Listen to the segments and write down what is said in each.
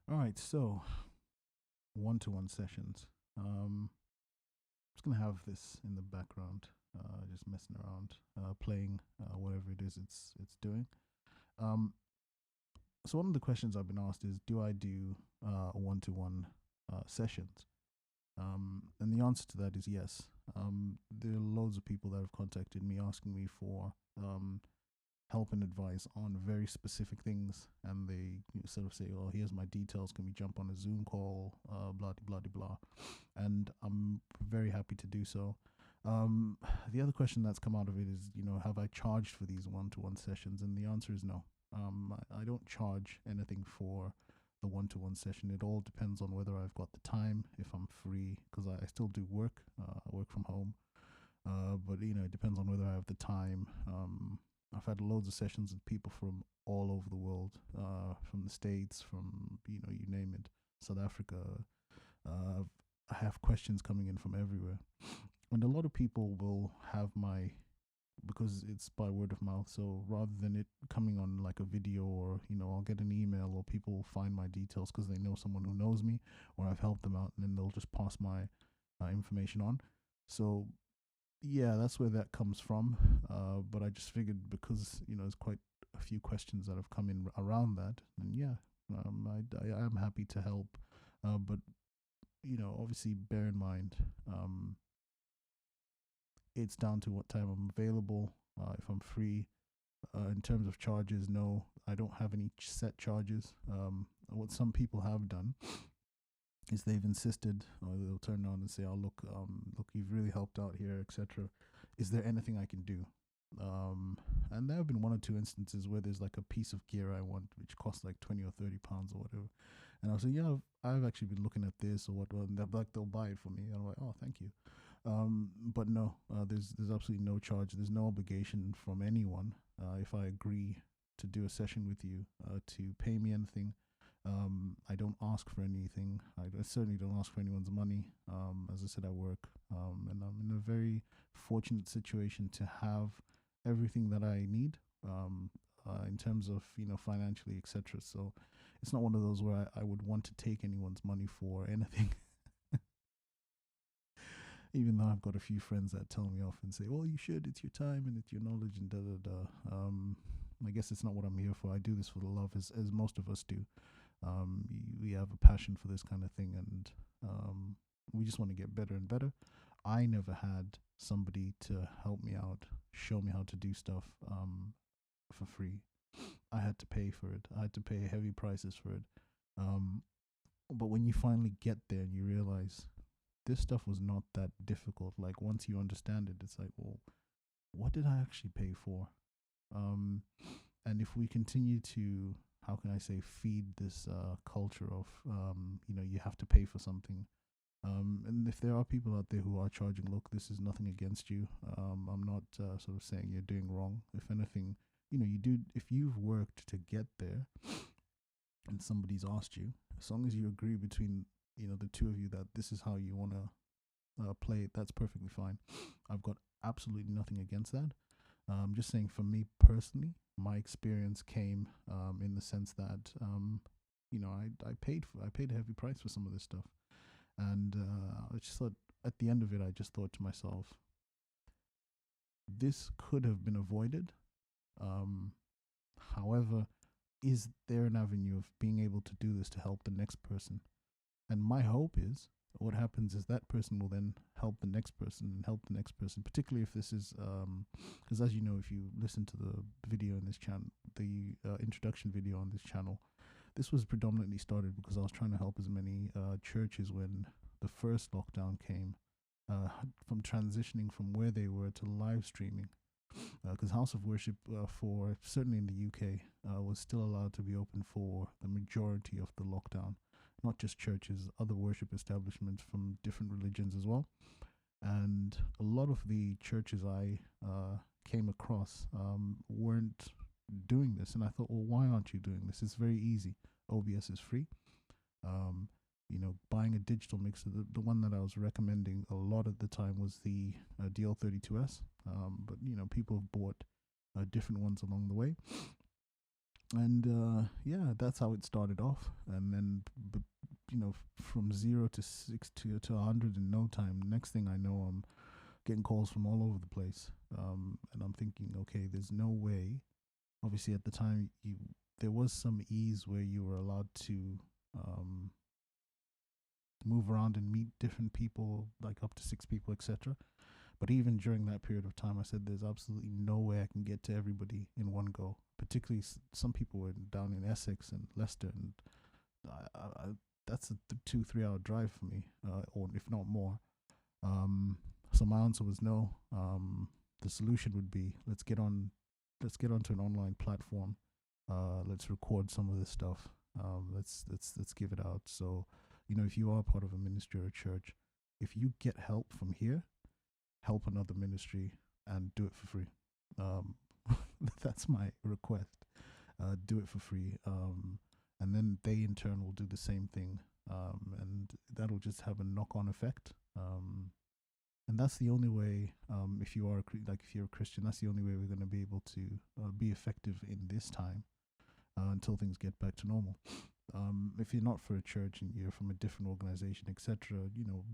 All right, so one-to-one sessions. Just gonna have this in the background, just messing around, playing whatever it is it's doing. Um, so one of the questions I've been asked is, do I do one-to-one sessions? And the answer to that is yes. There are loads of people that have contacted me asking me for help and advice on very specific things, and they sort of say, "Oh, here's my details. Can we jump on a Zoom call?" Blah blah blah blah, and I'm very happy to do so. Um, the other question that's come out of it is, have I charged for these one-to-one sessions? And the answer is no. I don't charge anything for the one-to-one session. It all depends on whether I've got the time, if I'm free, because I still do work. I work from home, but it depends on whether I have the time. I've had loads of sessions with people from all over the world, from the States, from you name it, South Africa. Uh, I have questions coming in from everywhere, and a lot of people will have my because it's by word of mouth. So rather than it coming on like a video, or I'll get an email, or people will find my details because they know someone who knows me, or I've helped them out, and then they'll just pass my information on. So yeah, that's where that comes from. But I just figured, because there's quite a few questions that have come in around that, and yeah, I am happy to help. But obviously, bear in mind, it's down to what time I'm available. If I'm free. In terms of charges, no, I don't have any set charges. What some people have done is they've insisted, or they'll turn around and say, "Oh, look, you've really helped out here, etc. Is there anything I can do?" And there have been one or two instances where there's like a piece of gear I want, which costs like £20 or £30 or whatever, and I'll say, "Yeah, I've actually been looking at this or what," and they're like, they'll buy it for me, and I'm like, "Oh, thank you." But no, there's absolutely no charge. There's no obligation from anyone, if I agree to do a session with you, to pay me anything. I don't ask for anything. I certainly don't ask for anyone's money. As I said, I work, and I'm in a very fortunate situation to have everything that I need, in terms of financially, etc. So it's not one of those where I would want to take anyone's money for anything. Even though I've got a few friends that tell me off and say, "Well, you should. It's your time and it's your knowledge and da da da." I guess it's not what I'm here for. I do this for the love, as most of us do. We have a passion for this kind of thing, and we just want to get better and better. I never had somebody to help me out, show me how to do stuff, for free. I had to pay for it. I had to pay heavy prices for it. Um, but when you finally get there and you realize this stuff was not that difficult, like once you understand it, it's like, well, what did I actually pay for? Um, and if we continue to, how can I say, feed this culture of, you have to pay for something. And if there are people out there who are charging, look, this is nothing against you. I'm not sort of saying you're doing wrong. If anything, you do. If you've worked to get there, and somebody's asked you, as long as you agree between the two of you that this is how you want to play it, that's perfectly fine. I've got absolutely nothing against that. I'm just saying, for me personally, my experience came, in the sense that, I paid a heavy price for some of this stuff, and I just thought, at the end of it, I just thought to myself, this could have been avoided. Um, However, is there an avenue of being able to do this to help the next person? And my hope is, what happens is that person will then help the next person and help the next person, particularly if this is, because as you know, if you listen to the video in this channel, the introduction video on this channel, this was predominantly started because I was trying to help as many churches when the first lockdown came, from transitioning from where they were to live streaming, because House of Worship, for certainly in the UK, was still allowed to be open for the majority of the lockdown. Not just churches, other worship establishments from different religions as well. And a lot of the churches I came across, weren't doing this. And I thought, well, why aren't you doing this? It's very easy. OBS is free. Um, Buying a digital mixer, the one that I was recommending a lot at the time was the DL32S. But people have bought different ones along the way. And yeah, that's how it started off. And then, but from 0 to 6 to 100 in no time. Next thing I know, I'm getting calls from all over the place. And I'm thinking, okay, there's no way. Obviously, at the time, there was some ease where you were allowed to um, move around and meet different people, like up to 6 people, etc. But even during that period of time, I said there's absolutely no way I can get to everybody in one go. Particularly, some people were down in Essex and Leicester, and I that's a 2 3 hour drive for me, or if not more. Um, so my answer was no. The solution would be let's get onto an online platform. Let's record some of this stuff. Let's give it out. So, if you are part of a ministry or a church, if you get help from here, help another ministry and do it for free. Um, that's my request. Do it for free, and then they in turn will do the same thing, and that'll just have a knock-on effect. And that's the only way. If you are if you're a Christian, that's the only way we're going to be able to be effective in this time until things get back to normal. If you're not for a church and you're from a different organization, etc.,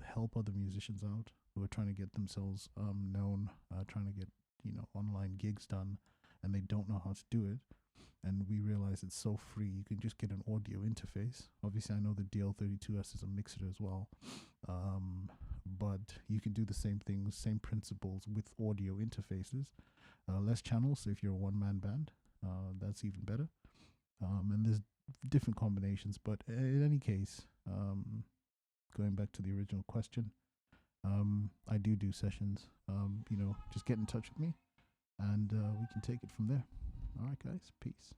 help other musicians out who are trying to get themselves known, trying to get online gigs done, and they don't know how to do it. And we realize it's so free. You can just get an audio interface. Obviously, I know the DL32S is a mixer as well, but you can do the same things, same principles with audio interfaces. Less channels. So if you're a one-man band, that's even better. And there's different combinations, but in any case, going back to the original question, I do sessions. Just get in touch with me, and we can take it from there. All right, guys. Peace.